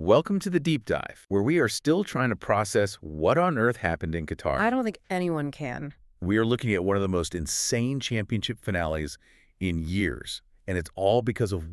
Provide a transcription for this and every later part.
Welcome to the Deep Dive, where we are still trying to process what on earth happened in Qatar. I don't think anyone can. We are looking at one of the most insane championship finales in years, and it's all because of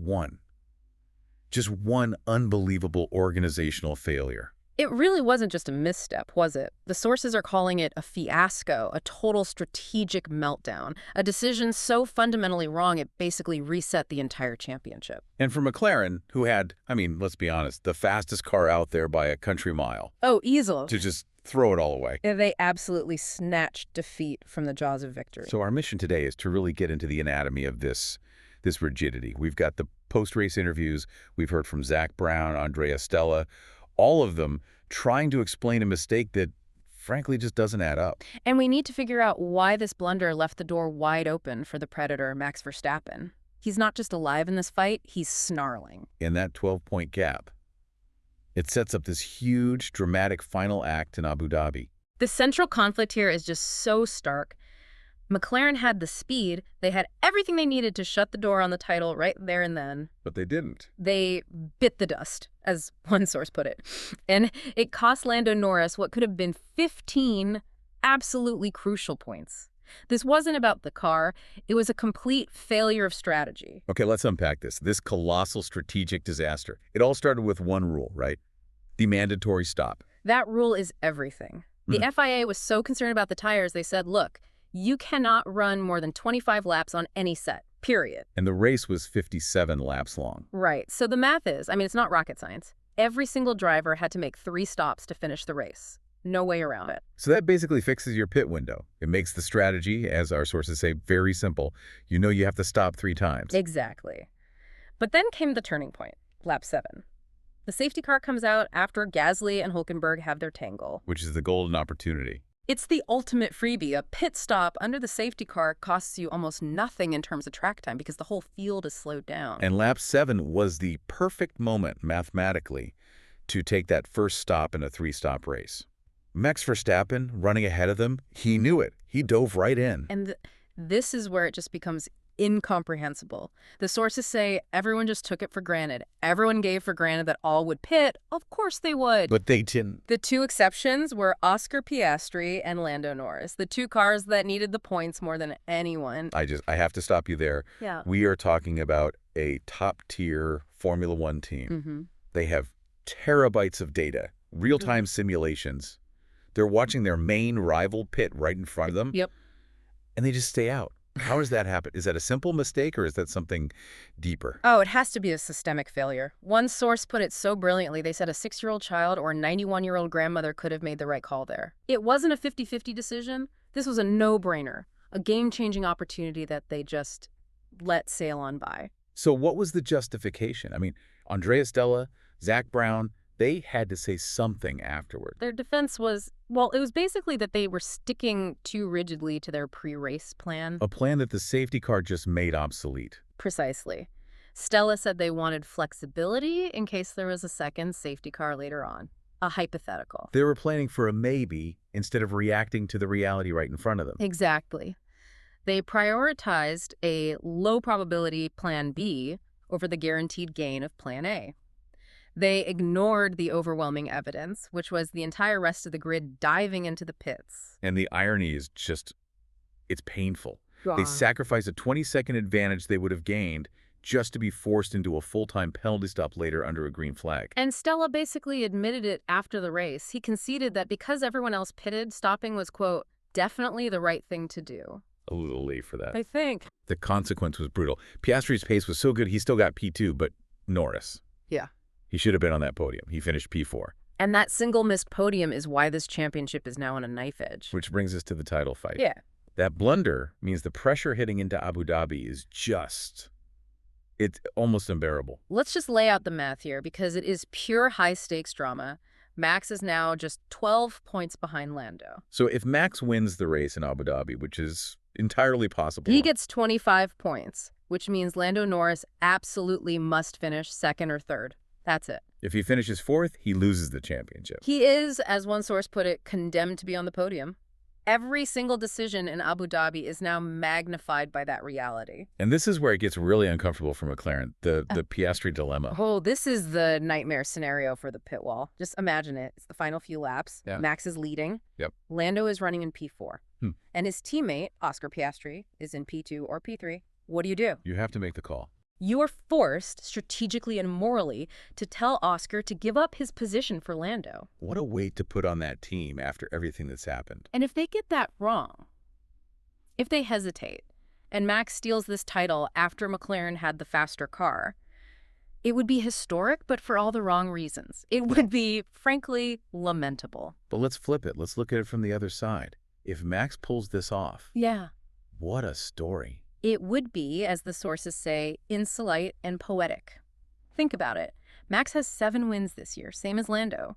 just one unbelievable organizational failure. It really wasn't just a misstep, was it? The sources are calling it a fiasco, a total strategic meltdown, a decision so fundamentally wrong it basically reset the entire championship. And for McLaren, who had, let's be honest, the fastest car out there by a country mile. Oh, easily. To just throw it all away. They absolutely snatched defeat from the jaws of victory. So our mission today is to really get into the anatomy of this rigidity. We've got the post-race interviews. We've heard from Zak Brown, Andrea Stella, all of them trying to explain a mistake that, frankly, just doesn't add up. And we need to figure out why this blunder left the door wide open for the Predator, Max Verstappen. He's not just alive in this fight, he's snarling. In that 12-point gap, it sets up this huge, dramatic final act in Abu Dhabi. The central conflict here is just so stark. McLaren had the speed, they had everything they needed to shut the door on the title right there and then. But they didn't. They bit the dust, as one source put it. And it cost Lando Norris what could have been 15 absolutely crucial points. This wasn't about the car, it was a complete failure of strategy. Okay, let's unpack this colossal strategic disaster. It all started with one rule, right? The mandatory stop. That rule is everything. The FIA was so concerned about the tires, they said, look, you cannot run more than 25 laps on any set, period. And the race was 57 laps long. Right. So the math is, it's not rocket science. Every single driver had to make 3 stops to finish the race. No way around it. So that basically fixes your pit window. It makes the strategy, as our sources say, very simple. You know you have to stop 3 times. Exactly. But then came the turning point, lap 7. The safety car comes out after Gasly and Hülkenberg have their tangle. Which is the golden opportunity. It's the ultimate freebie. A pit stop under the safety car costs you almost nothing in terms of track time because the whole field is slowed down. And lap 7 was the perfect moment, mathematically, to take that first stop in a 3-stop race. Max Verstappen, running ahead of them, he knew it. He dove right in. And this is where it just becomes incomprehensible. The sources say everyone just took it for granted. Everyone gave for granted that all would pit. Of course they would. But they didn't. The 2 exceptions were Oscar Piastri and Lando Norris, the 2 cars that needed the points more than anyone. I have to stop you there. Yeah. We are talking about a top-tier Formula One team. They have terabytes of data, real-time simulations. They're watching their main rival pit right in front of them. Yep. And they just stay out. How does that happen? Is that a simple mistake or is that something deeper? Oh, it has to be a systemic failure. One source put it so brilliantly, they said a 6-year-old child or a 91-year-old grandmother could have made the right call there. It wasn't a 50-50 decision. This was a no-brainer, a game-changing opportunity that they just let sail on by. So what was the justification? Andrea Stella, Zak Brown, they had to say something afterward. Their defense was, well, it was basically that they were sticking too rigidly to their pre-race plan. A plan that the safety car just made obsolete. Precisely. Stella said they wanted flexibility in case there was a second safety car later on. A hypothetical. They were planning for a maybe instead of reacting to the reality right in front of them. Exactly. They prioritized a low-probability plan B over the guaranteed gain of plan A. They ignored the overwhelming evidence, which was the entire rest of the grid diving into the pits. And the irony is it's painful. God. They sacrificed a 20-second advantage they would have gained just to be forced into a full-time penalty stop later under a green flag. And Stella basically admitted it after the race. He conceded that because everyone else pitted, stopping was, quote, definitely the right thing to do. A little late for that. I think. The consequence was brutal. Piastri's pace was so good he still got P2, but Norris. Yeah. He should have been on that podium. He finished P4. And that single missed podium is why this championship is now on a knife edge. Which brings us to the title fight. Yeah. That blunder means the pressure hitting into Abu Dhabi is it's almost unbearable. Let's just lay out the math here because it is pure high-stakes drama. Max is now just 12 points behind Lando. So if Max wins the race in Abu Dhabi, which is entirely possible. He gets 25 points, which means Lando Norris absolutely must finish 2nd or 3rd. That's it. If he finishes 4th, he loses the championship. He is, as one source put it, condemned to be on the podium. Every single decision in Abu Dhabi is now magnified by that reality. And this is where it gets really uncomfortable for McLaren, the Piastri dilemma. Oh, this is the nightmare scenario for the pit wall. Just imagine it. It's the final few laps. Yeah. Max is leading. Yep. Lando is running in P4. Hmm. And his teammate, Oscar Piastri, is in P2 or P3. What do? You have to make the call. You are forced, strategically and morally, to tell Oscar to give up his position for Lando. What a weight to put on that team after everything that's happened. And if they get that wrong, if they hesitate, and Max steals this title after McLaren had the faster car, it would be historic, but for all the wrong reasons. It would be, frankly, lamentable. But let's flip it. Let's look at it from the other side. If Max pulls this off, Yeah. what a story. It would be, as the sources say, insolite and poetic. Think about it. Max has 7 wins this year, same as Lando.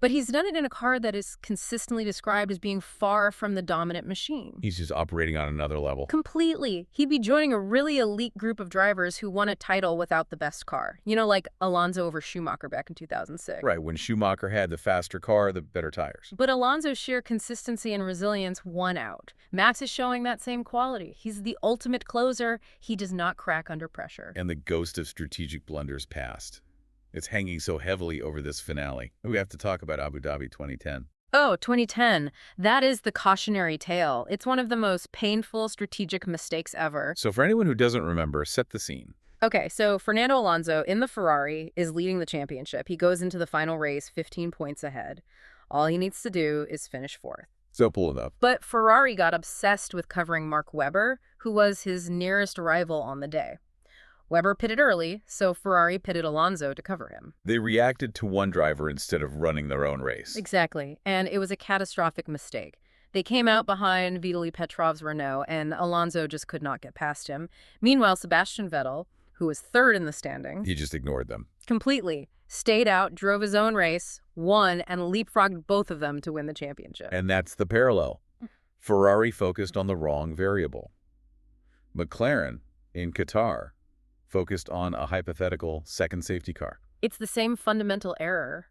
But he's done it in a car that is consistently described as being far from the dominant machine. He's just operating on another level. Completely. He'd be joining a really elite group of drivers who won a title without the best car. You know, like Alonso over Schumacher back in 2006. Right, when Schumacher had the faster car, the better tires. But Alonso's sheer consistency and resilience won out. Max is showing that same quality. He's the ultimate closer. He does not crack under pressure. And the ghost of strategic blunders passed. It's hanging so heavily over this finale. We have to talk about Abu Dhabi 2010. Oh, 2010. That is the cautionary tale. It's one of the most painful strategic mistakes ever. So for anyone who doesn't remember, set the scene. Okay, so Fernando Alonso in the Ferrari is leading the championship. He goes into the final race 15 points ahead. All he needs to do is finish 4th. Simple enough. But Ferrari got obsessed with covering Mark Webber, who was his nearest rival on the day. Webber pitted early, so Ferrari pitted Alonso to cover him. They reacted to one driver instead of running their own race. Exactly, and it was a catastrophic mistake. They came out behind Vitaly Petrov's Renault, and Alonso just could not get past him. Meanwhile, Sebastian Vettel, who was 3rd in the standings, He just ignored them. completely stayed out, drove his own race, won, and leapfrogged both of them to win the championship. And that's the parallel. Ferrari focused on the wrong variable. McLaren, in Qatar, focused on a hypothetical second safety car. It's the same fundamental error.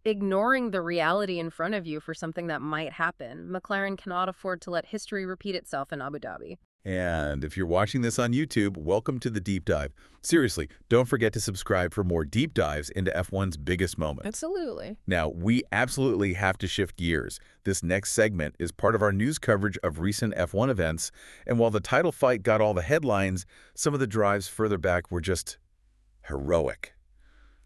Ignoring the reality in front of you for something that might happen. McLaren cannot afford to let history repeat itself in Abu Dhabi. And if you're watching this on YouTube, welcome to the deep dive. Seriously, don't forget to subscribe for more deep dives into F1's biggest moments. Absolutely. Now, we absolutely have to shift gears. This next segment is part of our news coverage of recent F1 events, and while the title fight got all the headlines, some of the drives further back were just heroic.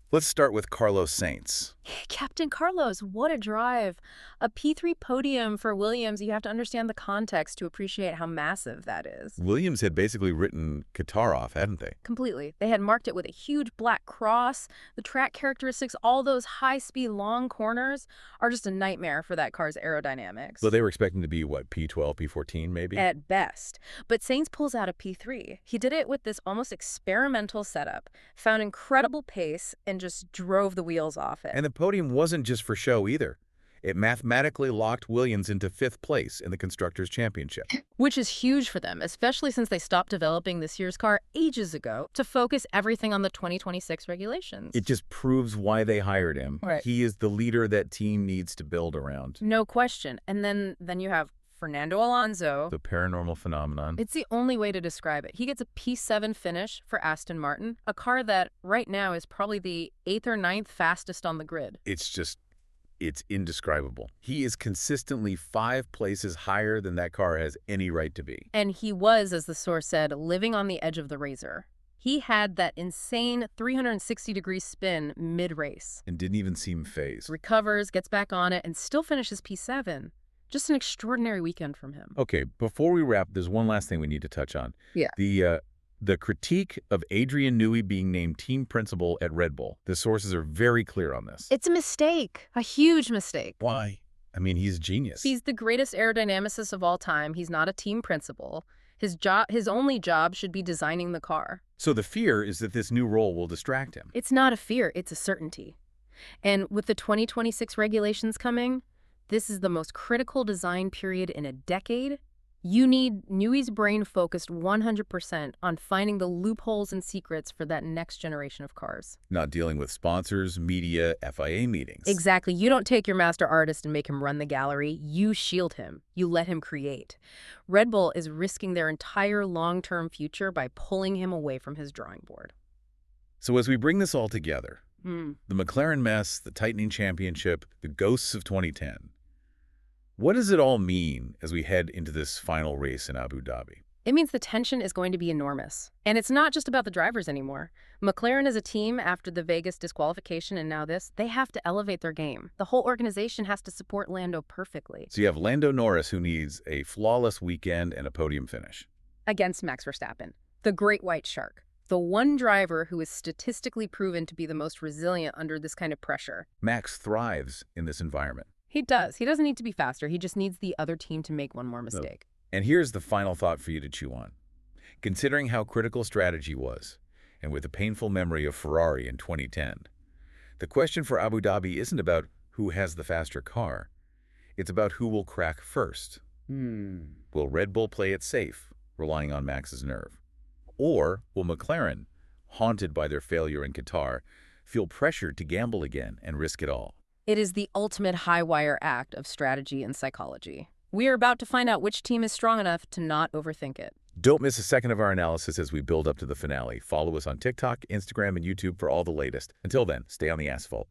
Let's start with Carlos Sainz. Captain Carlos, what a drive. A P3 podium for Williams. You have to understand the context to appreciate how massive that is. Williams had basically written Qatar off, hadn't they? Completely. They had marked it with a huge black cross. The track characteristics, all those high-speed long corners are just a nightmare for that car's aerodynamics. So they were expecting to be, what, P12, P14 maybe? At best. But Sainz pulls out a P3. He did it with this almost experimental setup, found incredible pace, and just drove the wheels off it. And the podium wasn't just for show either. It mathematically locked Williams into 5th place in the Constructors' Championship. Which is huge for them, especially since they stopped developing this year's car ages ago to focus everything on the 2026 regulations. It just proves why they hired him. Right. He is the leader that team needs to build around. No question. And then you have Fernando Alonso. The paranormal phenomenon. It's the only way to describe it. He gets a P7 finish for Aston Martin, a car that right now is probably the 8th or 9th fastest on the grid. It's indescribable. He is consistently 5 places higher than that car has any right to be. And he was, as the source said, living on the edge of the razor. He had that insane 360-degree spin mid-race. And didn't even seem phased. Recovers, gets back on it, and still finishes P7. Just an extraordinary weekend from him. Okay, before we wrap, there's one last thing we need to touch on. Yeah. The critique of Adrian Newey being named team principal at Red Bull. The sources are very clear on this. It's a mistake. A huge mistake. Why? I mean, he's a genius. He's the greatest aerodynamicist of all time. He's not a team principal. His only job should be designing the car. So the fear is that this new role will distract him. It's not a fear, it's a certainty. And with the 2026 regulations coming, this is the most critical design period in a decade, Newey's brain focused 100% on finding the loopholes and secrets for that next generation of cars. Not dealing with sponsors, media, FIA meetings. Exactly. You don't take your master artist and make him run the gallery. You shield him. You let him create. Red Bull is risking their entire long-term future by pulling him away from his drawing board. So as we bring this all together, the McLaren mess, the tightening championship, the ghosts of 2010, what does it all mean as we head into this final race in Abu Dhabi? It means the tension is going to be enormous. And it's not just about the drivers anymore. McLaren as a team, after the Vegas disqualification and now this, they have to elevate their game. The whole organization has to support Lando perfectly. So you have Lando Norris, who needs a flawless weekend and a podium finish. Against Max Verstappen, the great white shark. The one driver who is statistically proven to be the most resilient under this kind of pressure. Max thrives in this environment. He does. He doesn't need to be faster. He just needs the other team to make one more mistake. And here's the final thought for you to chew on. Considering how critical strategy was, and with the painful memory of Ferrari in 2010, the question for Abu Dhabi isn't about who has the faster car. It's about who will crack first. Will Red Bull play it safe, relying on Max's nerve? Or will McLaren, haunted by their failure in Qatar, feel pressured to gamble again and risk it all? It is the ultimate high-wire act of strategy and psychology. We are about to find out which team is strong enough to not overthink it. Don't miss a second of our analysis as we build up to the finale. Follow us on TikTok, Instagram, and YouTube for all the latest. Until then, stay on the asphalt.